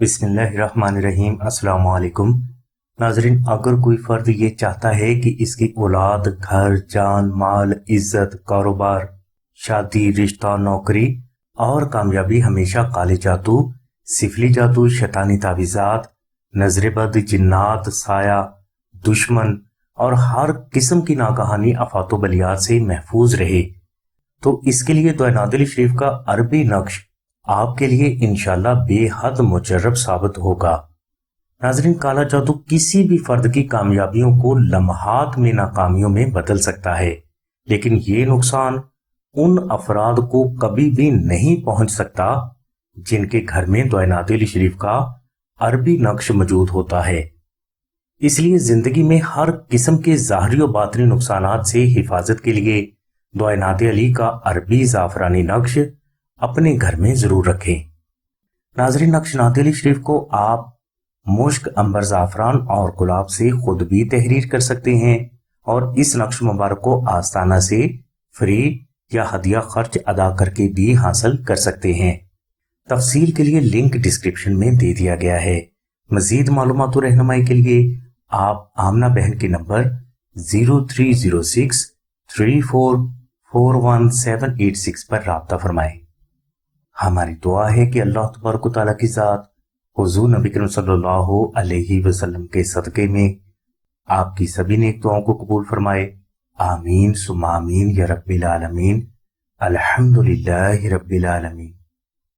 बिस्मिल्लाहिर्रहमानिर्रहीम। अस्सलाम वालेकुम नाजरीन, अगर कोई फर्द ये चाहता है कि इसकी औलाद, घर, जान, माल, इज्जत, कारोबार, शादी, रिश्ता, नौकरी और कामयाबी हमेशा काले जादू, सिफली जादू, शैतानी तावीज़ात, नजर बद, जिन्नात, साया, दुश्मन और हर किस्म की नागहानी आफातो बलियात से महफूज रहे, तो इसके लिए दुआ नादिल शरीफ का अरबी नक्श आपके लिए इंशाल्लाह बेहद मुजर्रब साबित होगा। नाजरीन, काला जादू किसी भी फर्द की कामयाबियों को लम्हात में नाकामियों में बदल सकता है, लेकिन ये नुकसान उन अफराद को कभी भी नहीं पहुंच सकता जिनके घर में दुआ नादिल शरीफ का अरबी नक्श मौजूद होता है। इसलिए जिंदगी में हर किस्म के ज़ाहरी और बातनी नुकसानात से हिफाजत के लिए दुआ नादिल अली का अरबी ज़ाफरानी नक्श अपने घर में जरूर रखें। नाजरीन, नक्श नादिल अली शरीफ को आप मुश्क, अंबर, ज़ाफरान और गुलाब से खुद भी तहरीर कर सकते हैं और इस नक्श मुबारक को आस्ताना से फ्री या हदिया खर्च अदा करके भी हासिल कर सकते हैं। तफसील के लिए लिंक डिस्क्रिप्शन में दे दिया गया है। मजीद मालूमात और रहनुमाई के लिए आप आमना बहन के नंबर 0306 3441 पर राब्ता फरमाएं। हमारी दुआ है कि अल्लाह तबारक व तआला की ज़ात हुज़ूर नबी करीम सल्लल्लाहु अलैहि वसल्लम के सदक़े में आपकी सभी नेक दुआओं को कबूल फरमाए। आमीन सुम्मा आमीन या रब्बिल आलमीन। अल्हम्दुलिल्लाहि रब्बिल आलमीन।